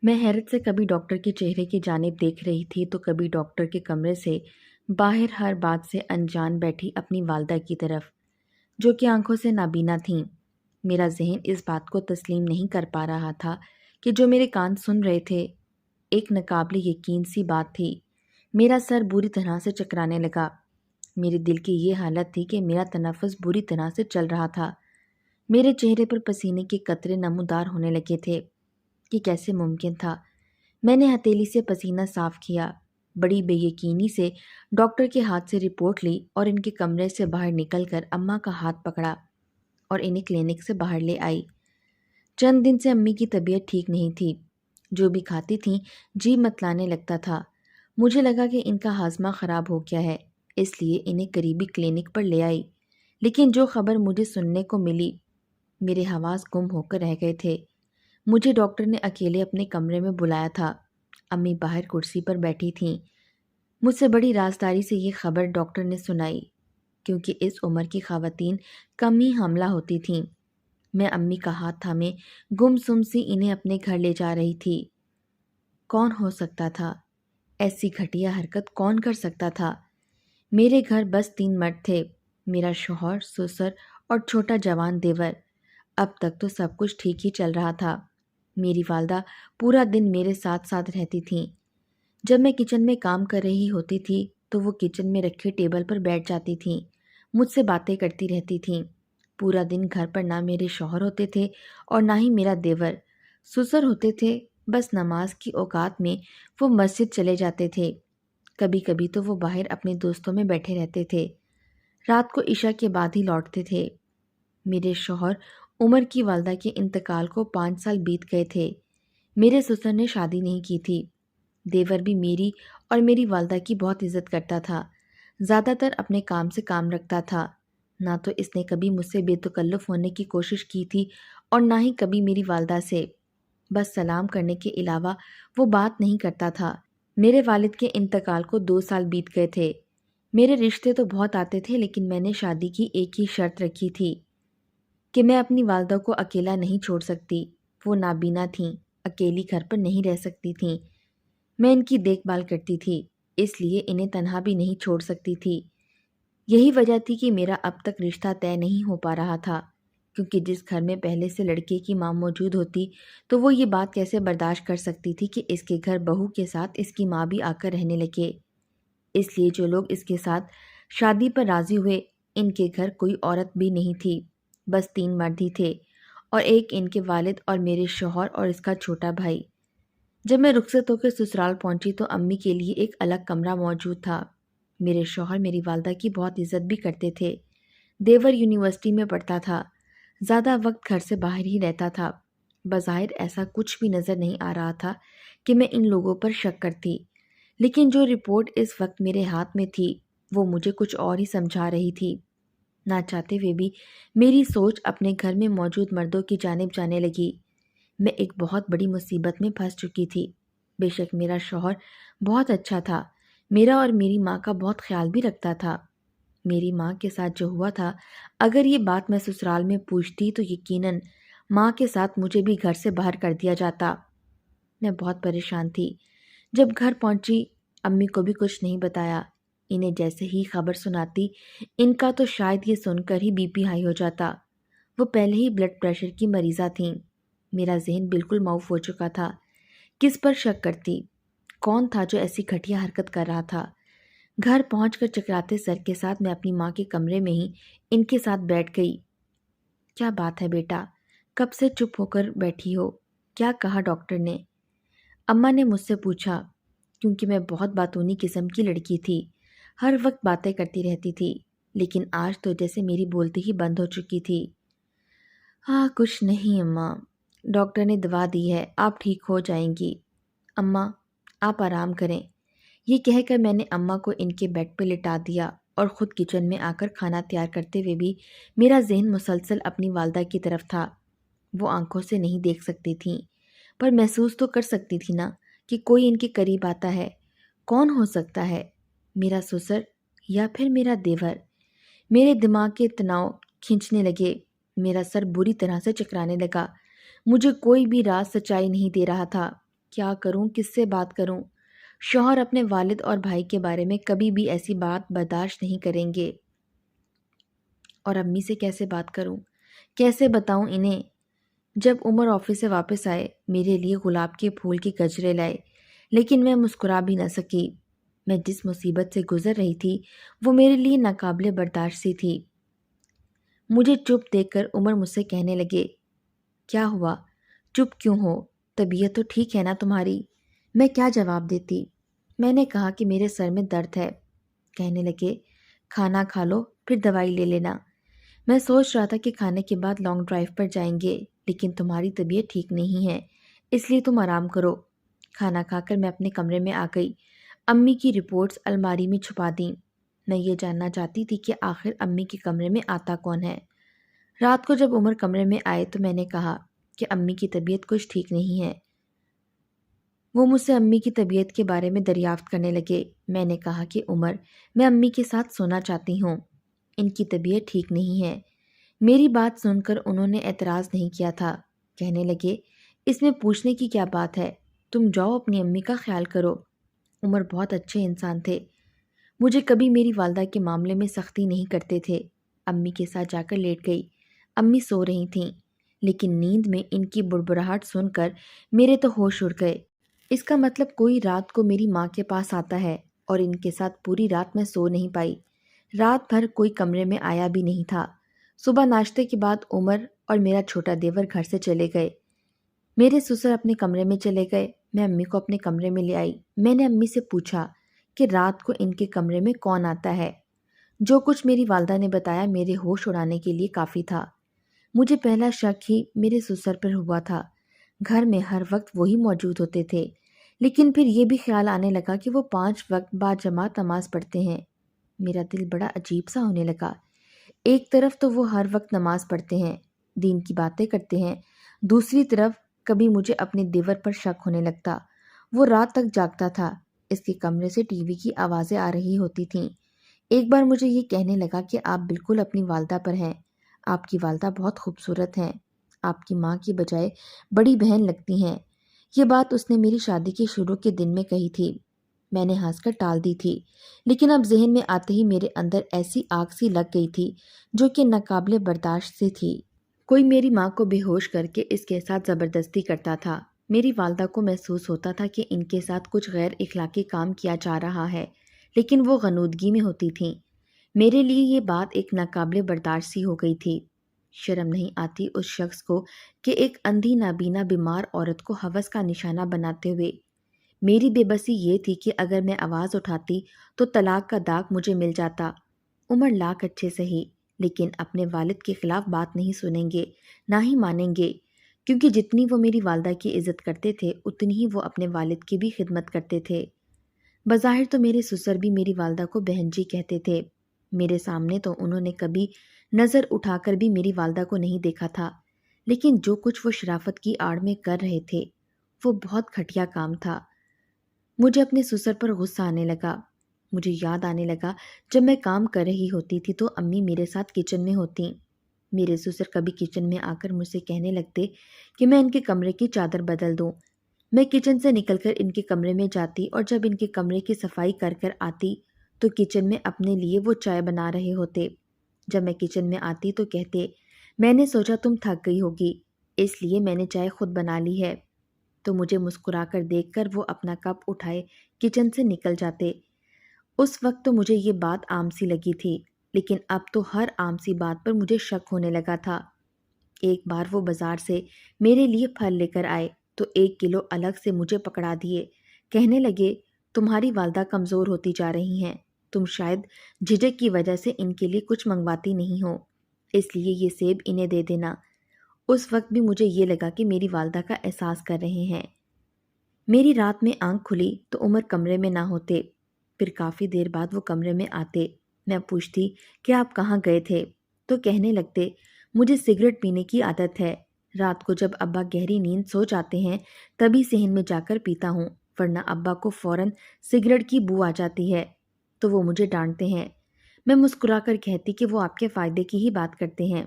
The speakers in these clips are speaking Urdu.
میں حیرت سے کبھی ڈاکٹر کے چہرے کی جانب دیکھ رہی تھی تو کبھی ڈاکٹر کے کمرے سے باہر ہر بات سے انجان بیٹھی اپنی والدہ کی طرف، جو کہ آنکھوں سے نابینا تھیں۔ میرا ذہن اس بات کو تسلیم نہیں کر پا رہا تھا کہ جو میرے کان سن رہے تھے ایک ناقابل یقین سی بات تھی۔ میرا سر بری طرح سے چکرانے لگا۔ میرے دل کی یہ حالت تھی کہ میرا تنفس بری طرح سے چل رہا تھا۔ میرے چہرے پر پسینے کے قطرے نمودار ہونے لگے تھے کہ کیسے ممکن تھا۔ میں نے ہتھیلی سے پسینہ صاف کیا، بڑی بے یقینی سے ڈاکٹر کے ہاتھ سے رپورٹ لی اور ان کے کمرے سے باہر نکل کر اماں کا ہاتھ پکڑا اور انہیں کلینک سے باہر لے آئی۔ چند دن سے امی کی طبیعت ٹھیک نہیں تھی، جو بھی کھاتی تھیں جی متلانے لگتا تھا۔ مجھے لگا کہ ان کا ہاضمہ خراب ہو گیا ہے، اس لیے انہیں قریبی کلینک پر لے آئی، لیکن جو خبر مجھے سننے کو ملی، میرے حواس گم ہو کر رہ گئے تھے۔ مجھے ڈاکٹر نے اکیلے اپنے کمرے میں بلایا تھا۔ امی باہر کرسی پر بیٹھی تھیں۔ مجھ سے بڑی رازداری سے یہ خبر ڈاکٹر نے سنائی، کیونکہ اس عمر کی خواتین کم ہی حاملہ ہوتی تھیں۔ میں امی کا ہاتھ تھامے گم سم سی انہیں اپنے گھر لے جا رہی تھی۔ کون ہو سکتا تھا؟ ایسی گھٹیا حرکت کون کر سکتا تھا؟ میرے گھر بس 3 مرد تھے، میرا شوہر، سسر اور چھوٹا جوان دیور۔ اب تک تو سب کچھ ٹھیک ہی چل رہا تھا۔ میری والدہ پورا دن میرے ساتھ ساتھ رہتی تھیں۔ جب میں کچن میں کام کر رہی ہوتی تھی تو وہ کچن میں رکھے ٹیبل پر بیٹھ جاتی تھیں، مجھ سے باتیں کرتی رہتی تھیں۔ پورا دن گھر پر نہ میرے شوہر ہوتے تھے اور نہ ہی میرا دیور۔ سسر ہوتے تھے، بس نماز کی اوقات میں وہ مسجد چلے جاتے تھے۔ کبھی کبھی تو وہ باہر اپنے دوستوں میں بیٹھے رہتے تھے، رات کو عشاء کے بعد ہی لوٹتے تھے۔ میرے شوہر عمر کی والدہ کے انتقال کو 5 سال بیت گئے تھے۔ میرے سسر نے شادی نہیں کی تھی۔ دیور بھی میری اور میری والدہ کی بہت عزت کرتا تھا، زیادہ تر اپنے کام سے کام رکھتا تھا۔ نہ تو اس نے کبھی مجھ سے بے تکلف ہونے کی کوشش کی تھی اور نہ ہی کبھی میری والدہ سے۔ بس سلام کرنے کے علاوہ وہ بات نہیں کرتا تھا۔ میرے والد کے انتقال کو 2 سال بیت گئے تھے۔ میرے رشتے تو بہت آتے تھے، لیکن میں نے شادی کی ایک ہی شرط رکھی تھی کہ میں اپنی والدہ کو اکیلا نہیں چھوڑ سکتی۔ وہ نابینا تھیں، اکیلی گھر پر نہیں رہ سکتی تھیں۔ میں ان کی دیکھ بھال کرتی تھی، اس لیے انہیں تنہا بھی نہیں چھوڑ سکتی تھی۔ یہی وجہ تھی کہ میرا اب تک رشتہ طے نہیں ہو پا رہا تھا، کیونکہ جس گھر میں پہلے سے لڑکے کی ماں موجود ہوتی تو وہ یہ بات کیسے برداشت کر سکتی تھی کہ اس کے گھر بہو کے ساتھ اس کی ماں بھی آ کر رہنے لگے۔ اس لیے جو لوگ اس کے ساتھ شادی پر راضی ہوئے، ان کے گھر کوئی عورت بھی نہیں تھی، بس 3 مرد ہی تھے، اور ایک ان کے والد اور میرے شوہر اور اس کا چھوٹا بھائی۔ جب میں رخصت ہو کے سسرال پہنچی تو امی کے لیے ایک الگ کمرہ موجود تھا۔ میرے شوہر میری والدہ کی بہت عزت بھی کرتے تھے۔ دیور یونیورسٹی میں پڑھتا تھا، زیادہ وقت گھر سے باہر ہی رہتا تھا۔ بظاہر ایسا کچھ بھی نظر نہیں آ رہا تھا کہ میں ان لوگوں پر شک کرتی، لیکن جو رپورٹ اس وقت میرے ہاتھ میں تھی وہ مجھے کچھ اور ہی سمجھا رہی تھی۔ نہ چاہتے ہوئے بھی میری سوچ اپنے گھر میں موجود مردوں کی جانب جانے لگی۔ میں ایک بہت بڑی مصیبت میں پھنس چکی تھی۔ بے شک میرا شوہر بہت اچھا تھا، میرا اور میری ماں کا بہت خیال بھی رکھتا تھا۔ میری ماں کے ساتھ جو ہوا تھا، اگر یہ بات میں سسرال میں پوچھتی تو یقیناً ماں کے ساتھ مجھے بھی گھر سے باہر کر دیا جاتا۔ میں بہت پریشان تھی۔ جب گھر پہنچی، امی کو بھی کچھ نہیں بتایا۔ انہیں جیسے ہی خبر سناتی، ان کا تو شاید یہ سن کر ہی بی پی ہائی ہو جاتا۔ وہ پہلے ہی بلڈ پریشر کی مریضہ تھیں۔ میرا ذہن بالکل معاف ہو چکا تھا۔ کس پر شک کرتی؟ کون تھا جو ایسی گھٹیا حرکت کر رہا تھا؟ گھر پہنچ کر چکراتے سر کے ساتھ میں اپنی ماں کے کمرے میں ہی ان کے ساتھ بیٹھ گئی۔ کیا بات ہے بیٹا؟ کب سے چپ ہو کر بیٹھی ہو؟ کیا کہا ڈاکٹر نے؟ اماں نے مجھ سے پوچھا، کیونکہ میں بہت باتونی قسم کی لڑکی تھی، ہر وقت باتیں کرتی رہتی تھی، لیکن آج تو جیسے میری بولتی ہی بند ہو چکی تھی۔ ہاں کچھ نہیں اماں، ڈاکٹر نے دوا دی ہے، آپ ٹھیک ہو جائیں گی۔ اماں آپ آرام کریں۔ یہ کہہ کر میں نے اماں کو ان کے بیڈ پہ لٹا دیا اور خود کچن میں آ کر کھانا تیار کرتے ہوئے بھی میرا ذہن مسلسل اپنی والدہ کی طرف تھا۔ وہ آنکھوں سے نہیں دیکھ سکتی تھیں، پر محسوس تو کر سکتی تھی نا کہ کوئی ان کے قریب آتا ہے۔ کون ہو سکتا ہے؟ میرا سسر یا پھر میرا دیور؟ میرے دماغ کے تناؤ کھینچنے لگے، میرا سر بری طرح سے چکرانے لگا۔ مجھے کوئی بھی راز سچائی نہیں دے رہا تھا کیا کروں، کس سے بات کروں؟ شوہر اپنے والد اور بھائی کے بارے میں کبھی بھی ایسی بات برداشت نہیں کریں گے، اور امی سے کیسے بات کروں؟ کیسے بتاؤں انہیں؟ جب عمر آفس سے واپس آئے، میرے لیے گلاب کے پھول کے گجرے لائے، لیکن میں مسکرا بھی نہ سکی۔ میں جس مصیبت سے گزر رہی تھی وہ میرے لیے ناقابل برداشت سی تھی۔ مجھے چپ دیکھ کر عمر مجھ سے کہنے لگے، کیا ہوا؟ چپ کیوں ہو؟ طبیعت تو ٹھیک ہے نا تمہاری؟ میں کیا جواب دیتی؟ میں نے کہا کہ میرے سر میں درد ہے۔ کہنے لگے، کھانا کھا لو پھر دوائی لے لینا۔ میں سوچ رہا تھا کہ کھانے کے بعد لانگ ڈرائیو پر جائیں گے، لیکن تمہاری طبیعت ٹھیک نہیں ہے، اس لیے تم آرام کرو۔ کھانا کھا کر میں اپنے کمرے میں آ گئی۔ امی کی رپورٹس الماری میں چھپا دیں۔ میں یہ جاننا چاہتی تھی کہ آخر امی کے کمرے میں آتا کون ہے۔ رات کو جب عمر کمرے میں آئے تو میں نے کہا کہ امی کی طبیعت کچھ ٹھیک نہیں ہے۔ وہ مجھ سے امی کی طبیعت کے بارے میں دریافت کرنے لگے۔ میں نے کہا کہ عمر، میں امی کے ساتھ سونا چاہتی ہوں، ان کی طبیعت ٹھیک نہیں ہے۔ میری بات سن کر انہوں نے اعتراض نہیں کیا تھا۔ کہنے لگے، اس میں پوچھنے کی کیا بات ہے، تم جاؤ اپنی امی کا خیال کرو۔ عمر بہت اچھے انسان تھے، مجھے کبھی میری والدہ کے معاملے میں سختی نہیں کرتے تھے۔ امی کے ساتھ جا کر لیٹ گئی۔ امی سو رہی تھیں، لیکن نیند میں ان کی بڑبڑاہٹ سن کر میرے تو ہوش اڑ گئے۔ اس کا مطلب کوئی رات کو میری ماں کے پاس آتا ہے، اور ان کے ساتھ پوری رات میں سو نہیں پائی۔ رات بھر کوئی کمرے میں آیا بھی نہیں تھا۔ صبح ناشتے کے بعد عمر اور میرا چھوٹا دیور گھر سے چلے گئے۔ میرے سسر اپنے کمرے میں چلے گئے۔ میں امی کو اپنے کمرے میں لے آئی۔ میں نے امی سے پوچھا کہ رات کو ان کے کمرے میں کون آتا ہے۔ جو کچھ میری والدہ نے بتایا میرے ہوش اڑانے کے لیے کافی تھا۔ مجھے پہلا شک ہی میرے سسر پر ہوا تھا۔ گھر میں ہر وقت وہی موجود ہوتے تھے، لیکن پھر یہ بھی خیال آنے لگا کہ وہ 5 وقت با جماعت نماز پڑھتے ہیں۔ میرا دل بڑا عجیب سا ہونے لگا۔ ایک طرف تو وہ ہر وقت نماز پڑھتے ہیں، دین کی باتیں کرتے ہیں، دوسری طرف کبھی مجھے اپنے دیور پر شک ہونے لگتا۔ وہ رات تک جاگتا تھا، اس کے کمرے سے ٹی وی کی آوازیں آ رہی ہوتی تھیں۔ ایک بار مجھے یہ کہنے لگا کہ آپ بالکل اپنی والدہ پر ہیں، آپ کی والدہ بہت خوبصورت ہیں، آپ کی ماں کی بجائے بڑی بہن لگتی ہیں۔ یہ بات اس نے میری شادی کے شروع کے دن میں کہی تھی۔ میں نے ہنس کر ٹال دی تھی، لیکن اب ذہن میں آتے ہی میرے اندر ایسی آگ سی لگ گئی تھی جو کہ ناقابل برداشت سی تھی۔ کوئی میری ماں کو بے ہوش کر کے اس کے ساتھ زبردستی کرتا تھا۔ میری والدہ کو محسوس ہوتا تھا کہ ان کے ساتھ کچھ غیر اخلاقی کام کیا جا رہا ہے، لیکن وہ غنودگی میں ہوتی تھیں۔ میرے لیے یہ بات ایک ناقابل برداشت سی ہو گئی تھی۔ شرم نہیں آتی اس شخص کو کہ ایک اندھی نابینا بیمار عورت کو ہوس کا نشانہ بناتے ہوئے؟ میری بے بسی یہ تھی کہ اگر میں آواز اٹھاتی تو طلاق کا داغ مجھے مل جاتا۔ عمر لاکھ اچھے سہی، لیکن اپنے والد کے خلاف بات نہیں سنیں گے، نہ ہی مانیں گے، کیونکہ جتنی وہ میری والدہ کی عزت کرتے تھے اتنی ہی وہ اپنے والد کی بھی خدمت کرتے تھے۔ بظاہر تو میرے سسر بھی میری والدہ کو بہن جی کہتے تھے۔ میرے سامنے تو انہوں نے کبھی نظر اٹھا کر بھی میری والدہ کو نہیں دیکھا تھا، لیکن جو کچھ وہ شرافت کی آڑ میں کر رہے تھے وہ بہت گھٹیا کام تھا۔ مجھے اپنے سسر پر غصہ آنے لگا۔ مجھے یاد آنے لگا جب میں کام کر رہی ہوتی تھی تو امی میرے ساتھ کچن میں ہوتیں۔ میرے سسر کبھی کچن میں آ کر مجھ سے کہنے لگتے کہ میں ان کے کمرے کی چادر بدل دوں۔ میں کچن سے نکل کر ان کے کمرے میں جاتی اور جب ان کے کمرے کی صفائی کر کر آتی تو کچن میں اپنے لیے وہ چائے بنا رہے ہوتے۔ جب میں کچن میں آتی تو کہتے، میں نے سوچا تم تھک گئی ہوگی، اس لیے میں نے چائے خود بنا لی ہے۔ تو مجھے مسکرا کر دیکھ کر وہ اپنا کپ اٹھائے کچن سے نکل جاتے۔ اس وقت تو مجھے یہ بات عام سی لگی تھی، لیکن اب تو ہر عام سی بات پر مجھے شک ہونے لگا تھا۔ ایک بار وہ بازار سے میرے لیے پھل لے کر آئے تو 1 کلو الگ سے مجھے پکڑا دیے۔ کہنے لگے، تمہاری والدہ کمزور ہوتی جا رہی ہیں، تم شاید جھجک کی وجہ سے ان کے لیے کچھ منگواتی نہیں ہو، اس لیے یہ سیب انہیں دے دینا۔ اس وقت بھی مجھے یہ لگا کہ میری والدہ کا احساس کر رہے ہیں۔ میری رات میں آنکھ کھلی تو عمر کمرے میں نہ ہوتے۔ پھر کافی دیر بعد وہ کمرے میں آتے۔ میں پوچھتی کہ آپ کہاں گئے تھے تو کہنے لگتے، مجھے سگریٹ پینے کی عادت ہے، رات کو جب ابا گہری نیند سو جاتے ہیں تبھی صحن میں جا کر پیتا ہوں، ورنہ ابا کو فوراً سگریٹ کی بو آ جاتی ہے تو وہ مجھے ڈانٹتے ہیں۔ میں مسکرا کر کہتی کہ وہ آپ کے فائدے کی ہی بات کرتے ہیں،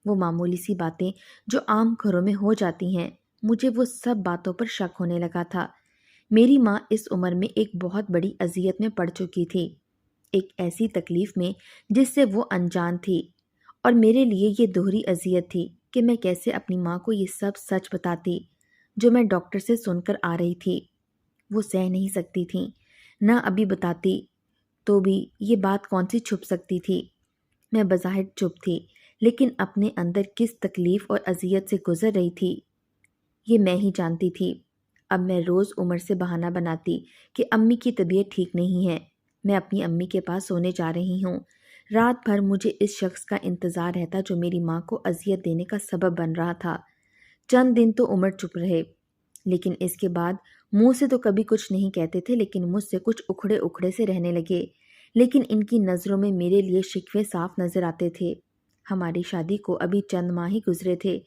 وہ معمولی سی باتیں جو عام گھروں میں ہو جاتی ہیں مجھے وہ سب باتوں پر شک ہونے لگا تھا۔ میری ماں اس عمر میں ایک بہت بڑی اذیت میں پڑ چکی تھی، ایک ایسی تکلیف میں جس سے وہ انجان تھی، اور میرے لیے یہ دوہری اذیت تھی کہ میں کیسے اپنی ماں کو یہ سب سچ بتاتی جو میں ڈاکٹر سے سن کر آ رہی تھی۔ وہ سہ نہیں سکتی تھیں، نہ ابھی بتاتی تو بھی یہ بات کون سی چھپ سکتی تھی۔ میں بظاہر چپ تھی، لیکن اپنے اندر کس تکلیف اور اذیت سے گزر رہی تھی یہ میں ہی جانتی تھی۔ اب میں روز عمر سے بہانہ بناتی کہ امی کی طبیعت ٹھیک نہیں ہے، میں اپنی امی کے پاس سونے جا رہی ہوں۔ رات بھر مجھے اس شخص کا انتظار رہتا جو میری ماں کو اذیت دینے کا سبب بن رہا تھا۔ چند دن تو عمر چپ رہے، لیکن اس کے بعد منہ سے تو کبھی کچھ نہیں کہتے تھے، لیکن مجھ سے کچھ اکھڑے اکھڑے سے رہنے لگے۔ لیکن ان کی نظروں میں میرے لیے شکوے صاف نظر آتے تھے۔ ہماری شادی کو ابھی چند ماہ ہی گزرے تھے۔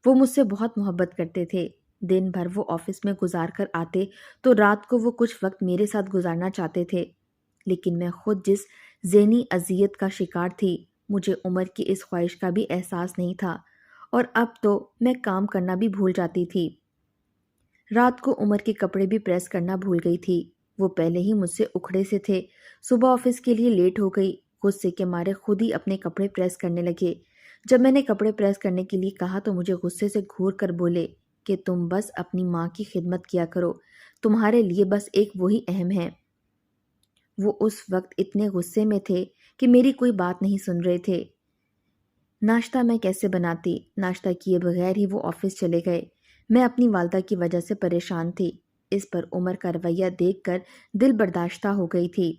وہ مجھ سے بہت محبت کرتے تھے۔ دن بھر وہ آفس میں گزار کر آتے تو رات کو وہ کچھ وقت میرے ساتھ گزارنا چاہتے تھے، لیکن میں خود جس ذہنی اذیت کا شکار تھی، مجھے عمر کی اس خواہش کا بھی احساس نہیں تھا، اور اب تو میں کام کرنا بھی بھول جاتی تھی۔ رات کو عمر کے کپڑے بھی پریس کرنا بھول گئی تھی۔ وہ پہلے ہی مجھ سے اکھڑے سے تھے۔ صبح آفس کے لیے لیٹ ہو گئی، غصے کے مارے خود ہی اپنے کپڑے پریس کرنے لگے۔ جب میں نے کپڑے پریس کرنے کے لیے کہا تو مجھے غصے سے گھور کر بولے کہ تم بس اپنی ماں کی خدمت کیا کرو، تمہارے لیے بس ایک وہی اہم ہے۔ وہ اس وقت اتنے غصے میں تھے کہ میری کوئی بات نہیں سن رہے تھے۔ ناشتہ میں کیسے بناتی؟ ناشتہ کیے بغیر ہی وہ آفس چلے گئے۔ میں اپنی والدہ کی وجہ سے پریشان تھی۔ اس پر عمر کا رویہ دیکھ کر دل برداشتہ ہو گئی تھی۔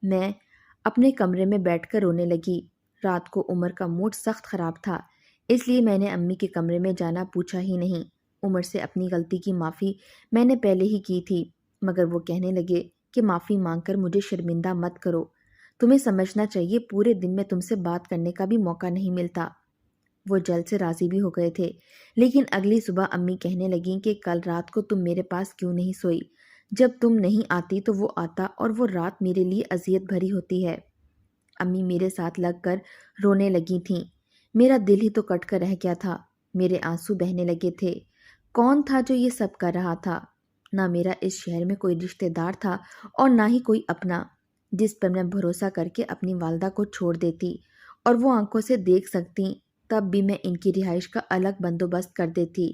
میں اپنے کمرے میں بیٹھ کر رونے لگی۔ رات کو عمر کا موڈ سخت خراب تھا، اس لیے میں نے امی کے کمرے میں جانا پوچھا ہی نہیں۔ عمر سے اپنی غلطی کی معافی میں نے پہلے ہی کی تھی، مگر وہ کہنے لگے کہ معافی مانگ کر مجھے شرمندہ مت کرو، تمہیں سمجھنا چاہیے پورے دن میں تم سے بات کرنے کا بھی موقع نہیں ملتا۔ وہ جلد سے راضی بھی ہو گئے تھے، لیکن اگلی صبح امی کہنے لگیں کہ کل رات کو تم میرے پاس کیوں نہیں سوئی؟ جب تم نہیں آتی تو وہ آتا، اور وہ رات میرے لیے اذیت بھری ہوتی ہے۔ امی میرے ساتھ لگ کر رونے لگی تھیں۔ میرا دل ہی تو کٹ کر رہ گیا تھا، میرے آنسو بہنے لگے تھے۔ کون تھا جو یہ سب کر رہا تھا؟ نہ میرا اس شہر میں کوئی رشتہ دار تھا اور نہ ہی کوئی اپنا، جس پر میں بھروسہ کر کے اپنی والدہ کو چھوڑ دیتی اور وہ آنکھوں سے دیکھ سکتی، تب بھی میں ان کی رہائش کا الگ بندوبست کر دیتی۔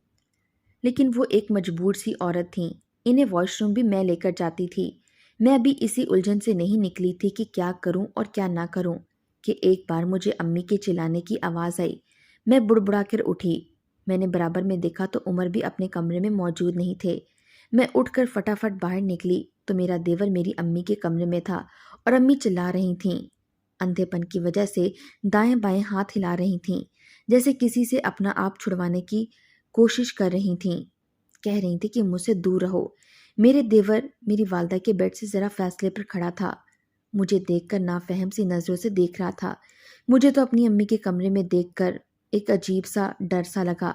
لیکن وہ ایک مجبور سی عورت تھیں، انہیں واش روم بھی میں لے کر جاتی تھی۔ میں ابھی اسی الجھن سے نہیں نکلی تھی کہ کیا کروں اور کیا نہ کروں کہ ایک بار مجھے امی کے چلانے کی آواز آئی۔ میں بڑبڑا کر اٹھی۔ میں نے برابر میں دیکھا تو عمر بھی اپنے کمرے میں موجود نہیں تھے۔ میں اٹھ کر فٹافٹ باہر نکلی تو میرا دیور میری امی کے کمرے میں تھا اور امی چلا رہی تھیں۔ اندھے پن کی وجہ سے دائیں بائیں ہاتھ ہلا رہی تھیں، جیسے کسی سے اپنا آپ چھڑوانے کی کوشش کر رہی تھیں۔ کہہ رہی تھی کہ مجھ سے دور رہو۔ میرے دیور میری والدہ کے بیڈ سے ذرا فاصلے پر کھڑا تھا، مجھے دیکھ کر نافہم سی نظروں سے دیکھ رہا تھا۔ مجھے تو اپنی امی کے کمرے میں دیکھ کر ایک عجیب سا ڈر سا لگا۔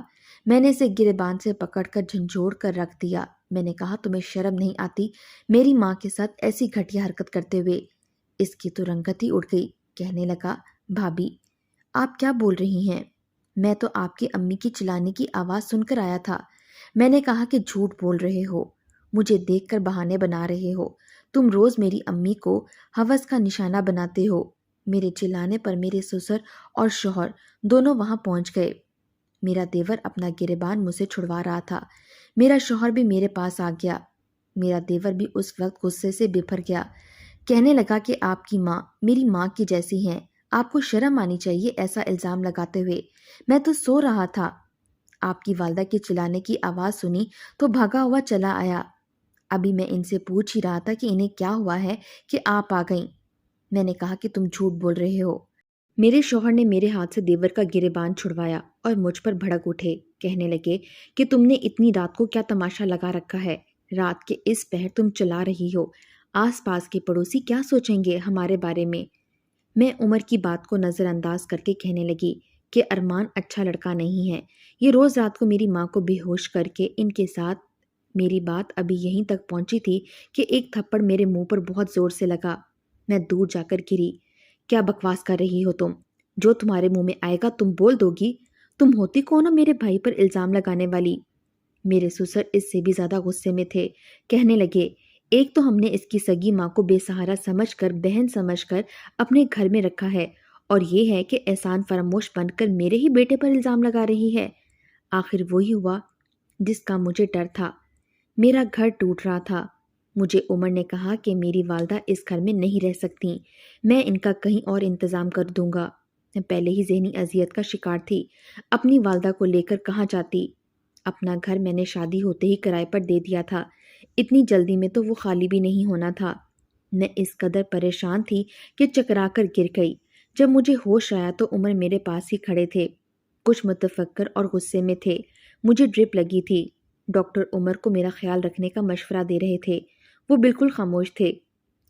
میں نے اسے گریبان سے پکڑ کر جھنجھوڑ کر رکھ دیا۔ میں نے کہا تمہیں شرم نہیں آتی میری ماں کے ساتھ ایسی گھٹیا حرکت کرتے ہوئے؟ اس کی تو رنگت ہی اڑ گئی۔ کہنے لگا بھابی آپ کیا بول رہی ہیں؟ میں تو آپ کی امی کی چلانے کی آواز سن کر آیا تھا۔ میں نے کہا کہ جھوٹ بول رہے ہو، مجھے دیکھ کر بہانے بنا رہے ہو۔ تم روز میری امی کو ہوس کا نشانہ بناتے ہو۔ میرے چلانے پر میرے سسر اور شوہر دونوں وہاں پہنچ گئے۔ میرا دیور اپنا گریبان مجھ سے چھڑوا رہا تھا، میرا شوہر بھی میرے پاس آ گیا۔ میرا دیور بھی اس وقت غصے سے بفر گیا۔ کہنے لگا کہ آپ کی ماں میری ماں کی جیسی ہیں، آپ کو شرم آنی چاہیے ایسا الزام لگاتے ہوئے۔ میں تو سو رہا تھا، آپ کی والدہ کے چلانے کی آواز سنی تو بھاگا ہوا چلا آیا۔ ابھی میں ان سے پوچھ ہی رہا تھا کہ انہیں کیا ہوا ہے کہ آپ آ گئیں۔ میں نے کہا کہ تم جھوٹ بول رہے ہو۔ میرے شوہر نے میرے ہاتھ سے دیور کا گریبان چھڑوایا اور مجھ پر بھڑک اٹھے۔ کہنے لگے کہ تم نے اتنی رات کو کیا تماشا لگا رکھا ہے؟ رات کے اس پہر تم چلا رہی ہو، آس پاس کے پڑوسی کیا سوچیں گے ہمارے بارے میں؟ میں عمر کی بات کو نظر انداز کر کے کہنے لگی کہ ارمان اچھا لڑکا نہیں ہے، یہ روز رات کو میری ماں کو بے ہوش کر کے ان کے ساتھ۔ میری بات ابھی یہیں تک پہنچی تھی کہ ایک تھپڑ میرے منہ پر بہت زور سے لگا۔ میں دور جا کر گری۔ کیا بکواس کر رہی ہو تم؟ جو تمہارے منہ میں آئے گا تم بول دو گی؟ تم ہوتی کون ہو میرے بھائی پر الزام لگانے والی؟ میرے سسر اس سے بھی زیادہ غصے میں تھے. کہنے لگے، ایک تو ہم نے اس کی سگی ماں کو بے سہارا سمجھ کر، بہن سمجھ کر اپنے گھر میں رکھا ہے، اور یہ ہے کہ احسان فراموش بن کر میرے ہی بیٹے پر الزام لگا رہی ہے. آخر وہی ہوا جس کا مجھے ڈر تھا. میرا گھر ٹوٹ رہا تھا. مجھے عمر نے کہا کہ میری والدہ اس گھر میں نہیں رہ سکتی، میں ان کا کہیں اور انتظام کر دوں گا. میں پہلے ہی ذہنی اذیت کا شکار تھی. اپنی والدہ کو لے کر کہاں جاتی؟ اپنا گھر میں نے شادی ہوتے ہی کرائے پر دے دیا تھا. اتنی جلدی میں تو وہ خالی بھی نہیں ہونا تھا. میں اس قدر پریشان تھی کہ چکرا کر گر گئی. جب مجھے ہوش آیا تو عمر میرے پاس ہی کھڑے تھے، کچھ متفکر اور غصے میں تھے. مجھے ڈرپ لگی تھی. ڈاکٹر عمر کو میرا خیال رکھنے کا مشورہ دے رہے تھے. وہ بالکل خاموش تھے.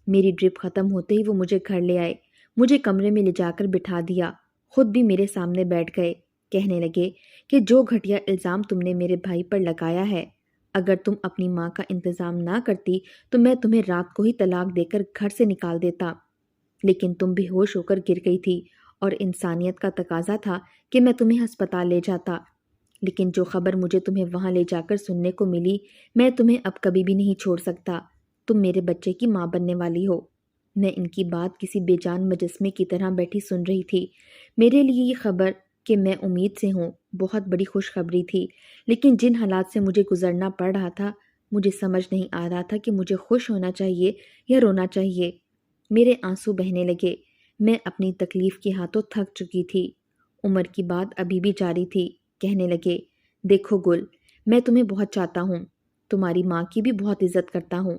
میری ڈرپ ختم ہوتے ہی وہ مجھے گھر لے آئے، مجھے کمرے میں لے جا کر بٹھا دیا، خود بھی میرے سامنے بیٹھ گئے. کہنے لگے کہ جو گھٹیا الزام تم نے میرے بھائی پر لگایا ہے، اگر تم اپنی ماں کا انتظام نہ کرتی تو میں تمہیں رات کو ہی طلاق دے کر گھر سے نکال دیتا. لیکن تم بے ہوش ہو کر گر گئی تھی، اور انسانیت کا تقاضا تھا کہ میں تمہیں ہسپتال لے جاتا. لیکن جو خبر مجھے تمہیں وہاں لے جا کر سننے کو ملی، میں تمہیں اب کبھی بھی نہیں چھوڑ سکتا. تم میرے بچے کی ماں بننے والی ہو. میں ان کی بات کسی بے جان مجسمے کی طرح بیٹھی سن رہی تھی. میرے لیے یہ خبر کہ میں امید سے ہوں بہت بڑی خوشخبری تھی. لیکن جن حالات سے مجھے گزرنا پڑ رہا تھا، مجھے سمجھ نہیں آ رہا تھا کہ مجھے خوش ہونا چاہیے یا رونا چاہیے. میرے آنسو بہنے لگے. میں اپنی تکلیف کے ہاتھوں تھک چکی تھی. عمر کی بات ابھی بھی جاری تھی. کہنے لگے، دیکھو گل، میں تمہیں بہت چاہتا ہوں، تمہاری ماں کی بھی بہت عزت کرتا ہوں.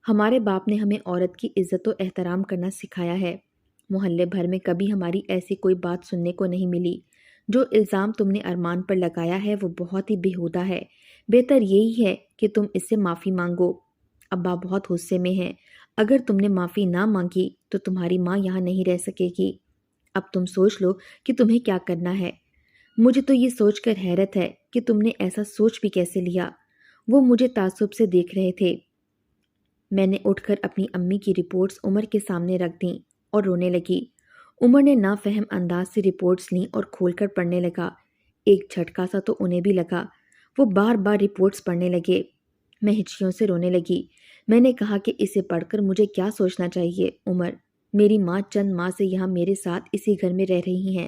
ہمارے باپ نے ہمیں عورت کی عزت و احترام کرنا سکھایا ہے. محلے بھر میں کبھی ہماری ایسی کوئی بات سننے کو نہیں ملی. جو الزام تم نے ارمان پر لگایا ہے وہ بہت ہی بیہودہ ہے. بہتر یہی ہے کہ تم اس سے معافی مانگو. ابا بہت غصے میں ہیں. اگر تم نے معافی نہ مانگی تو تمہاری ماں یہاں نہیں رہ سکے گی. اب تم سوچ لو کہ تمہیں کیا کرنا ہے. مجھے تو یہ سوچ کر حیرت ہے کہ تم نے ایسا سوچ بھی کیسے لیا. وہ مجھے تعصب سے دیکھ رہے تھے. میں نے اٹھ کر اپنی امی کی رپورٹس عمر کے سامنے رکھ دیں اور رونے لگی. عمر نے نافہم انداز سے رپورٹس لیں اور کھول کر پڑھنے لگا. ایک جھٹکا سا تو انہیں بھی لگا. وہ بار بار رپورٹس پڑھنے لگے. میں ہچکیوں سے رونے لگی. میں نے کہا کہ اسے پڑھ کر مجھے کیا سوچنا چاہیے عمر؟ میری ماں چند ماہ سے یہاں میرے ساتھ اسی گھر میں رہ رہی ہیں،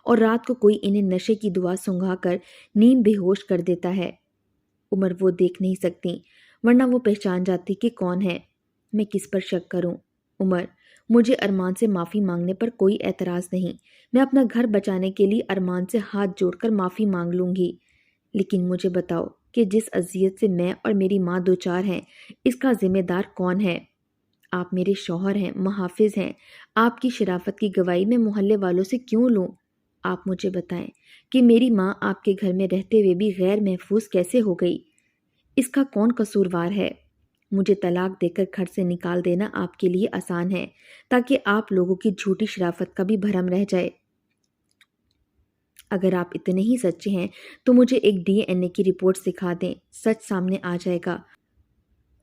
اور رات کو کوئی انہیں نشے کی دعا سنگھا کر نیم بے ہوش کر دیتا ہے. عمر وہ دیکھ نہیں سکتی، ورنہ وہ پہچان جاتی کہ کون ہے. میں کس پر شک کروں؟ عمر، مجھے ارمان سے معافی مانگنے پر کوئی اعتراض نہیں. میں اپنا گھر بچانے کے لیے ارمان سے ہاتھ جوڑ کر معافی مانگ لوں گی. لیکن مجھے بتاؤ کہ جس اذیت سے میں اور میری ماں دوچار ہیں، اس کا ذمہ دار کون ہے؟ آپ میرے شوہر ہیں، محافظ ہیں. آپ کی شرافت کی گواہی میں محلے والوں سے کیوں لوں؟ آپ مجھے بتائیں کہ میری ماں آپ کے گھر میں رہتے ہوئے بھی غیر محفوظ کیسے ہو گئی؟ اس کا کون قصوروار ہے؟ مجھے طلاق دے کر گھر سے نکال دینا آپ کے لیے آسان ہے، تاکہ آپ لوگوں کی جھوٹی شرافت کا بھی بھرم رہ جائے. اگر آپ اتنے ہی سچے ہیں تو مجھے ایک DNA کی رپورٹ دکھا دیں، سچ سامنے آ جائے گا.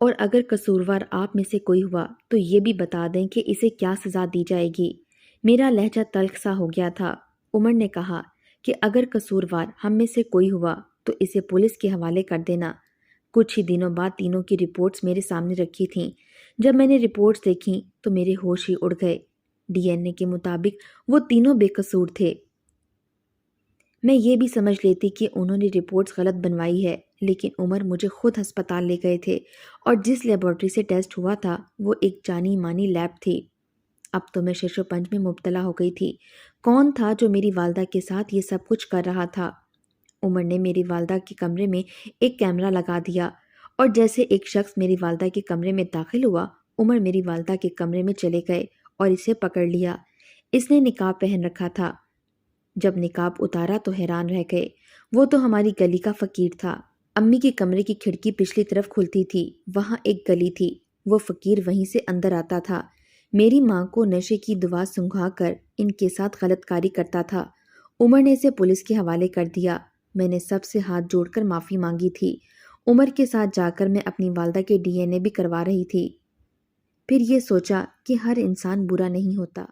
اور اگر قصوروار آپ میں سے کوئی ہوا تو یہ بھی بتا دیں کہ اسے کیا سزا دی جائے گی. میرا لہجہ تلخ سا ہو گیا تھا. عمر نے کہا کہ اگر قصوروار ہم میں سے کوئی ہوا تو اسے پولیس کے حوالے کر دینا. کچھ ہی دنوں بعد تینوں کی رپورٹس میرے سامنے رکھی تھیں. جب میں نے رپورٹس دیکھیں تو میرے ہوش ہی اڑ گئے. DNA کے مطابق وہ تینوں بے قصور تھے. میں یہ بھی سمجھ لیتی کہ انہوں نے رپورٹس غلط بنوائی ہے، لیکن عمر مجھے خود ہسپتال لے گئے تھے، اور جس لیبارٹری سے ٹیسٹ ہوا تھا وہ ایک جانی مانی لیب تھی. اب تو میں شش و پنج میں مبتلا ہو گئی تھی. کون تھا جو میری والدہ کے ساتھ یہ سب کچھ کر رہا تھا؟ عمر نے میری والدہ کے کمرے میں ایک کیمرہ لگا دیا، اور جیسے ایک شخص میری والدہ کے کمرے میں داخل ہوا، عمر میری والدہ کے کمرے میں چلے گئے اور اسے پکڑ لیا. اس نے نقاب پہن رکھا تھا. جب نقاب اتارا تو حیران رہ گئے. وہ تو ہماری گلی کا فقیر تھا. امی کے کمرے کی کھڑکی پچھلی طرف کھلتی تھی. وہاں ایک گلی تھی. وہ فقیر وہیں سے اندر آتا تھا. میری ماں کو نشے کی دوا سنگھا کر ان کے ساتھ غلط کاری کرتا تھا. عمر نے اسے پولیس کے حوالے کر دیا. میں نے سب سے ہاتھ جوڑ کر معافی مانگی تھی. عمر کے ساتھ جا کر میں اپنی والدہ کے DNA بھی کروا رہی تھی. پھر یہ سوچا کہ ہر انسان برا نہیں ہوتا.